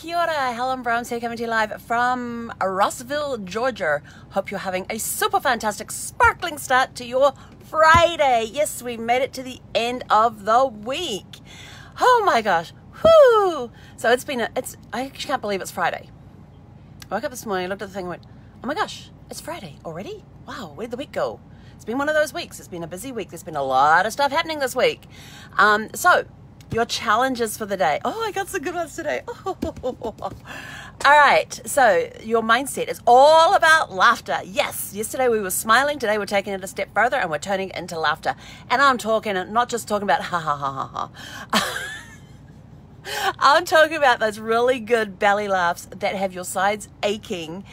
Kia ora, Helen Brahms here coming to you live from Rossville, Georgia. Hope you're having a super fantastic, sparkling start to your Friday. Yes, we made it to the end of the week. Oh my gosh, whoo! So I actually can't believe it's Friday. I woke up this morning, looked at the thing and went, oh my gosh, it's Friday already? Wow, where'd the week go? It's been one of those weeks. It's been a busy week. There's been a lot of stuff happening this week. So your challenges for the day. Oh, I got some good ones today. Oh. All right. So your mindset is all about laughter. Yes. Yesterday we were smiling. Today we're taking it a step further and we're turning it into laughter. And I'm talking, not just talking about ha ha ha ha ha. I'm talking about those really good belly laughs that have your sides aching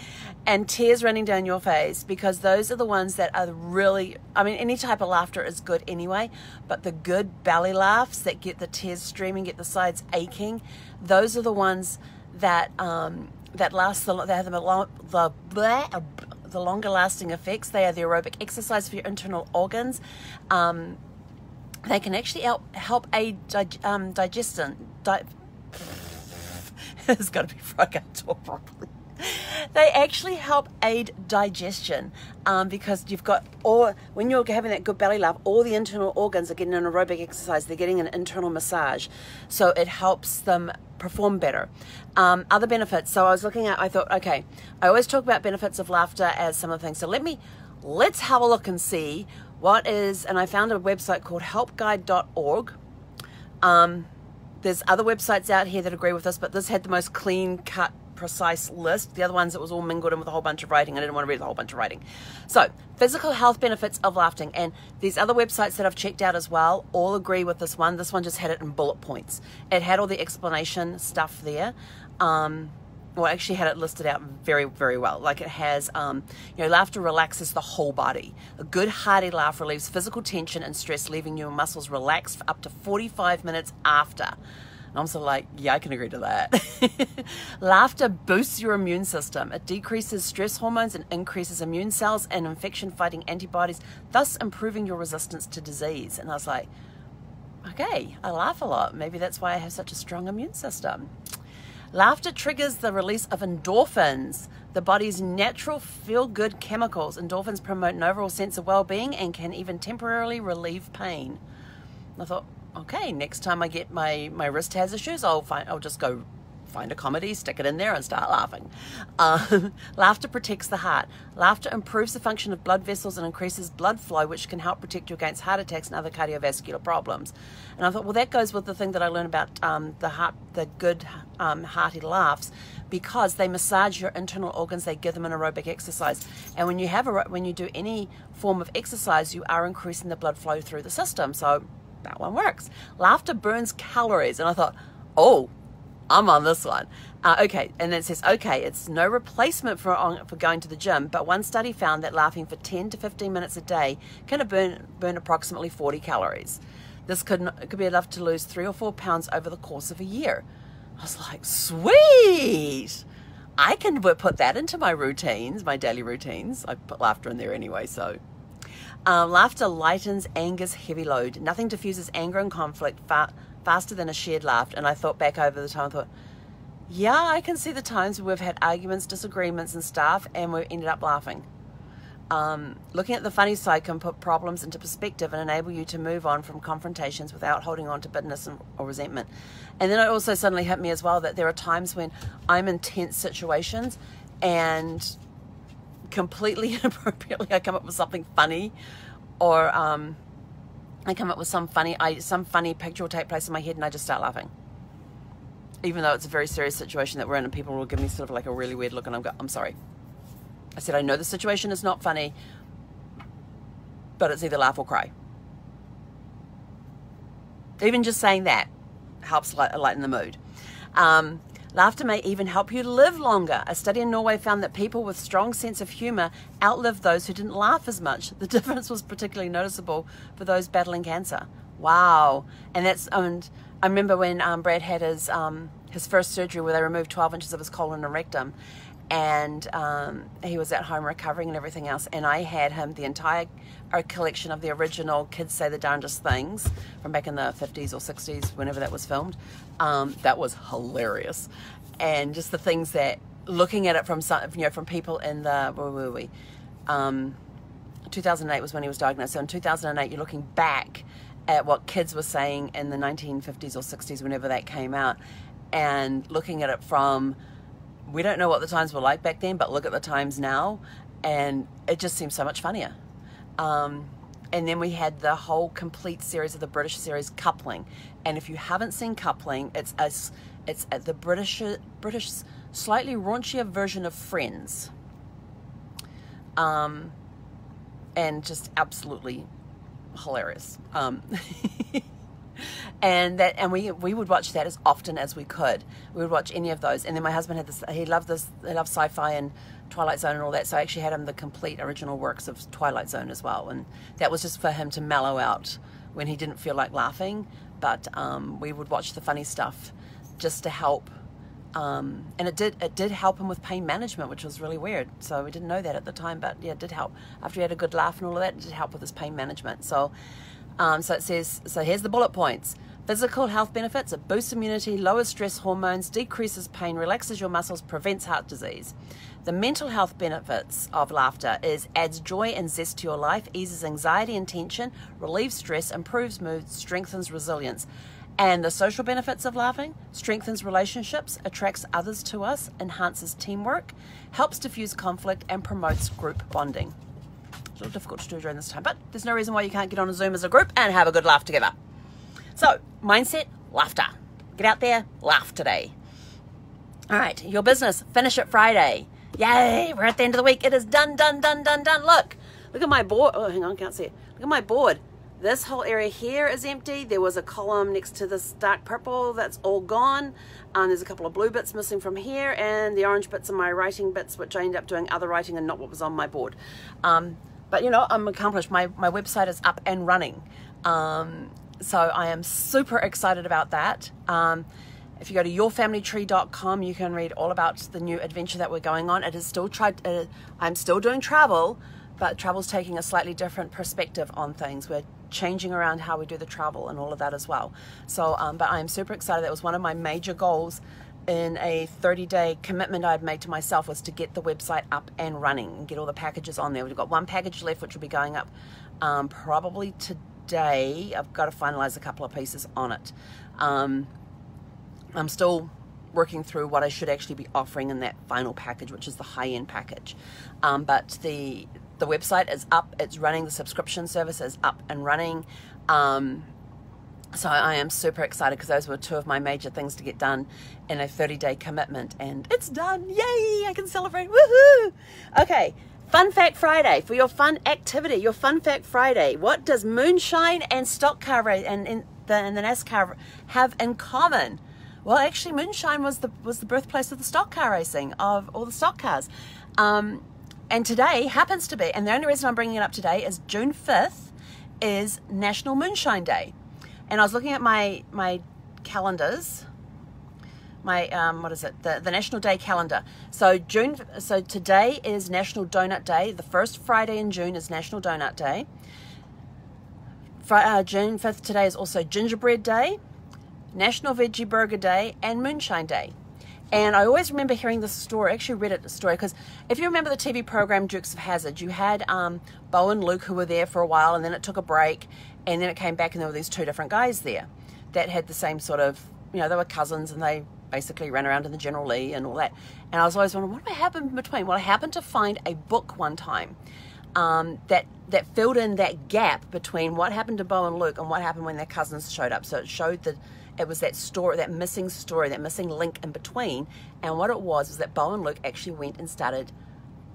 and tears running down your face, because those are the ones that are really, I mean, any type of laughter is good anyway, but the good belly laughs that get the tears streaming, get the sides aching, those are the ones that that last, they have the longer lasting effects. They are the aerobic exercise for your internal organs. They can actually help aid digestion. It's got to be before I can talk properly. They actually help aid digestion because you've got when you're having that good belly laugh, all the internal organs are getting an aerobic exercise. They're getting an internal massage, so it helps them perform better. Other benefits. So I was looking at, I thought, okay, I always talk about benefits of laughter as some of the things. So let's have a look and see what is, and I found a website called helpguide.org. There's other websites out here that agree with this, but this had the most clean-cut, precise list. The other ones, it was all mingled in with a whole bunch of writing. I didn't want to read the whole bunch of writing. So, physical health benefits of laughing. And these other websites that I've checked out as well all agree with this one. This one just had it in bullet points. It had all the explanation stuff there. Well, actually had it listed out very, very well. Like it has, laughter relaxes the whole body. A good hearty laugh relieves physical tension and stress, leaving your muscles relaxed for up to 45 minutes after. And I'm sort of like, yeah, I can agree to that. Laughter boosts your immune system. It decreases stress hormones and increases immune cells and infection-fighting antibodies, thus improving your resistance to disease. And I was like, okay, I laugh a lot. Maybe that's why I have such a strong immune system. Laughter triggers the release of endorphins, the body's natural feel-good chemicals. Endorphins promote an overall sense of well-being and can even temporarily relieve pain. And I thought, okay, next time I get my wrist has issues, I'll just go find a comedy, stick it in there and start laughing. Laughter protects the heart. Laughter improves the function of blood vessels and increases blood flow, which can help protect you against heart attacks and other cardiovascular problems. And I thought, well, that goes with the thing that I learned about the good hearty laughs, because they massage your internal organs. They give them an aerobic exercise. And when you do any form of exercise, you are increasing the blood flow through the system. So that one works. Laughter burns calories. And I thought, oh, I'm on this one. Okay, and then it says, okay, it's no replacement for going to the gym, but one study found that laughing for 10 to 15 minutes a day can burn approximately 40 calories. This could be enough to lose 3 or 4 pounds over the course of a year. I was like, sweet! I can put that into my routines, my daily routines. I put laughter in there anyway, so. Laughter lightens anger's heavy load. Nothing diffuses anger and conflict faster than a shared laugh. And I thought back over the time, I thought, yeah, I can see the times where we've had arguments, disagreements and stuff, and we ended up laughing. Looking at the funny side can put problems into perspective and enable you to move on from confrontations without holding on to bitterness or resentment. And then it also suddenly hit me as well that there are times when I'm in tense situations and completely inappropriately I come up with something funny, or I come up with some funny picture will take place in my head and I just start laughing. Even though it's a very serious situation that we're in, and people will give me sort of like a really weird look, and I'm sorry. I said, I know the situation is not funny, but it's either laugh or cry. Even just saying that helps lighten the mood. Laughter may even help you live longer. A study in Norway found that people with strong sense of humor outlived those who didn't laugh as much. The difference was particularly noticeable for those battling cancer. Wow. And I remember when Brad had his first surgery where they removed 12 inches of his colon and rectum, and he was at home recovering and everything else, and I had him the entire collection of the original Kids Say the Darndest Things from back in the 50s or 60s, whenever that was filmed. That was hilarious. and just the things that, looking at it from some, from people in the, where were we? 2008 was when he was diagnosed. So in 2008, you're looking back at what kids were saying in the 1950s or 60s, whenever that came out, and looking at it from, we don't know what the times were like back then, but look at the times now, and it just seems so much funnier. And then we had the whole complete series of the British series Coupling, and if you haven't seen Coupling, it's the British slightly raunchier version of Friends, and just absolutely hilarious. And we would watch that as often as we could. We would watch any of those. And then my husband had this, he loved sci-fi and Twilight Zone and all that, so I actually had him the complete original works of Twilight Zone as well, and that was just for him to mellow out when he didn't feel like laughing. But we would watch the funny stuff just to help, and it did help him with pain management, which was really weird. So we didn't know that at the time, but yeah, it did help. After he had a good laugh and all of that, it did help with his pain management. So so it says, so here's the bullet points. Physical health benefits: it boosts immunity, lowers stress hormones, decreases pain, relaxes your muscles, prevents heart disease. The mental health benefits of laughter is adds joy and zest to your life, eases anxiety and tension, relieves stress, improves mood, strengthens resilience. And the social benefits of laughing: strengthens relationships, attracts others to us, enhances teamwork, helps diffuse conflict, and promotes group bonding. It's a little difficult to do during this time, but there's no reason why you can't get on a Zoom as a group and have a good laugh together. So, mindset, laughter. Get out there, laugh today. All right, your business, finish it Friday. Yay, we're at the end of the week. It is done, done, done, done, done. Look at my board. Oh, hang on, I can't see it. Look at my board. This whole area here is empty. There was a column next to this dark purple. That's all gone. There's a couple of blue bits missing from here, and the orange bits are my writing bits, which I ended up doing other writing and not what was on my board. But I'm accomplished. My website is up and running. So I am super excited about that. If you go to yourfamilytree.com, you can read all about the new adventure that we're going on. It is still I'm still doing travel, but travel's taking a slightly different perspective on things. We're changing around how we do the travel and all of that as well. So, but I am super excited. That was one of my major goals in a 30-day commitment I'd made to myself, was to get the website up and running and get all the packages on there. We've got one package left, which will be going up probably today. I've got to finalize a couple of pieces on it. I'm still working through what I should actually be offering in that final package, which is the high-end package. But the website is up, it's running, the subscription service is up and running. So I am super excited, because those were two of my major things to get done in a 30-day commitment, and it's done. Yay, I can celebrate. Woohoo! Okay, Fun Fact Friday. For your fun activity, your Fun Fact Friday, what does moonshine and stock car race and the NASCAR have in common? Well, actually, moonshine was the birthplace of the stock car racing, of all the stock cars. And today happens to be, and the only reason I'm bringing it up today is June 5th is National Moonshine Day. And I was looking at my calendars, what is it? The National Day calendar. So today is National Donut Day. The first Friday in June is National Donut Day. June 5th today is also Gingerbread Day, National Veggie Burger Day, and Moonshine Day. And I always remember hearing this story. I actually read it, the story, because if you remember the TV program Dukes of Hazzard, you had Bo and Luke, who were there for a while, and then it took a break, and then it came back, and there were these two different guys there that had the same sort of, they were cousins, and they basically ran around in the General Lee and all that. And I was always wondering, what happened in between? Well, I happened to find a book one time that filled in that gap between what happened to Bo and Luke and what happened when their cousins showed up. So it showed that it was that story, that missing link in between. And what it was that Bo and Luke actually went and started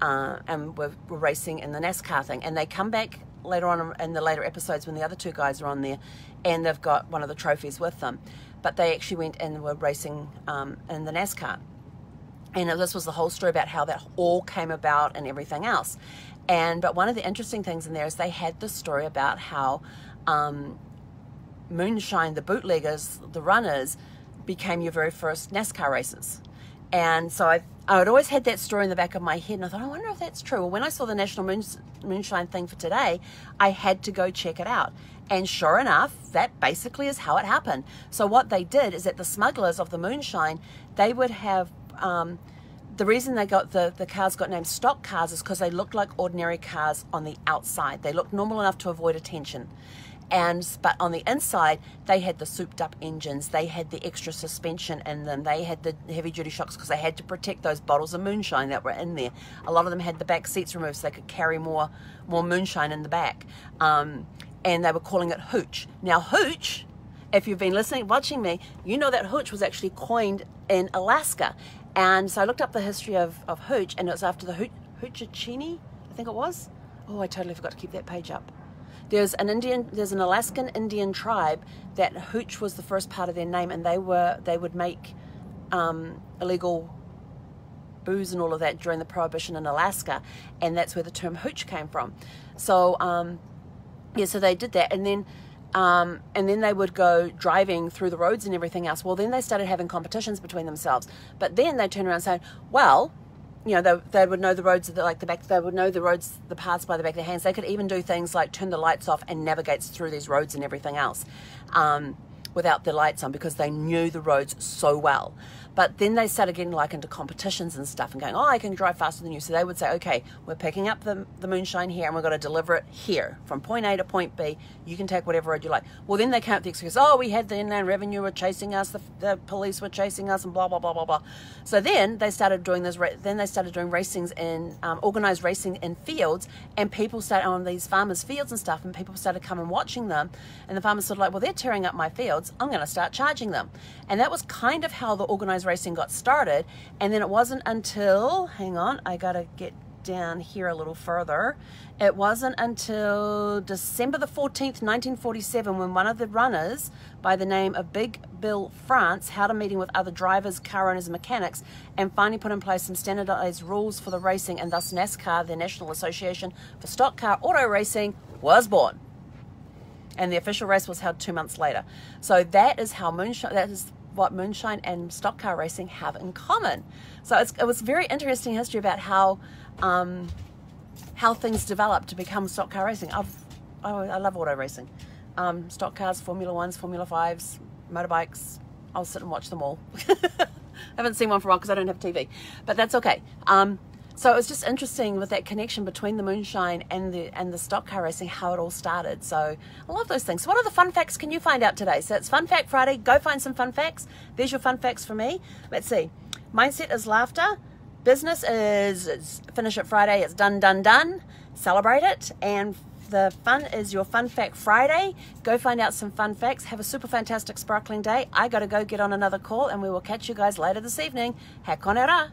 and were racing in the NASCAR thing. And they come back later on in the later episodes when the other two guys are on there, and they've got one of the trophies with them. But they actually went and were racing in the NASCAR. And this was the whole story about how that all came about and everything else. But one of the interesting things in there is they had the story about how Moonshine, the bootleggers, the runners, became your very first NASCAR racers. And so I'd always had that story in the back of my head, and I thought, I wonder if that's true. Well, when I saw the National Moonshine thing for today, I had to go check it out. And sure enough, that basically is how it happened. So what they did is that the smugglers of the moonshine, they would have, the reason they got the cars got named stock cars is because they looked like ordinary cars on the outside. They looked normal enough to avoid attention. But on the inside, they had the souped up engines, they had the extra suspension in them, they had the heavy duty shocks because they had to protect those bottles of moonshine that were in there. A lot of them had the back seats removed so they could carry more moonshine in the back. And they were calling it hooch. Now hooch, if you've been watching me, you know that hooch was actually coined in Alaska. And so I looked up the history of hooch, and it was after the Hoochachini, I think it was. Oh, I totally forgot to keep that page up. There's an Alaskan Indian tribe that hooch was the first part of their name, and they would make illegal booze and all of that during the Prohibition in Alaska, and that's where the term hooch came from. So yeah, so they did that, and then they would go driving through the roads and everything else. Well, then they started having competitions between themselves, but then they turned around saying, well, you know, they would know the roads like the back. They would know the roads, the paths by the back of their hands. They could even do things like turn the lights off and navigate through these roads and everything else without the lights on because they knew the roads so well. But then they started getting like into competitions and stuff and going, oh, I can drive faster than you. So they would say, okay, we're picking up the moonshine here and we're going to deliver it here from point A to point B. You can take whatever road you like. Well, then they came up with the excuse, oh, we had the Inland Revenue were chasing us, the police were chasing us, and blah, blah, blah, blah, blah. So then they started doing racings in, organized racing in fields, and people started on these farmers' fields and stuff, and people started coming watching them, and the farmers sort of like, well, they're tearing up my fields, I'm going to start charging them. And that was kind of how the organized racing got started. And then it wasn't until, hang on, I gotta get down here a little further. It wasn't until December the 14th, 1947, when one of the runners by the name of Big Bill France held a meeting with other drivers, car owners, and mechanics, and finally put in place some standardized rules for the racing, and thus NASCAR, the National Association for Stock Car Auto Racing, was born. And the official race was held 2 months later. So that is how what moonshine and stock car racing have in common. So it was very interesting history about how things developed to become stock car racing. I love auto racing. Stock cars, Formula 1s, Formula 5s, motorbikes. I'll sit and watch them all. I haven't seen one for a while because I don't have TV, but that's okay. So it was just interesting with that connection between the moonshine and the stock car racing, how it all started. So I love those things. So what other fun facts can you find out today? So it's Fun Fact Friday. Go find some fun facts. There's your fun facts for me. Let's see. Mindset is laughter. Business is finish it Friday. It's done, done, done. Celebrate it. And the fun is your Fun Fact Friday. Go find out some fun facts. Have a super fantastic sparkling day. I got to go get on another call, and we will catch you guys later this evening. He konera.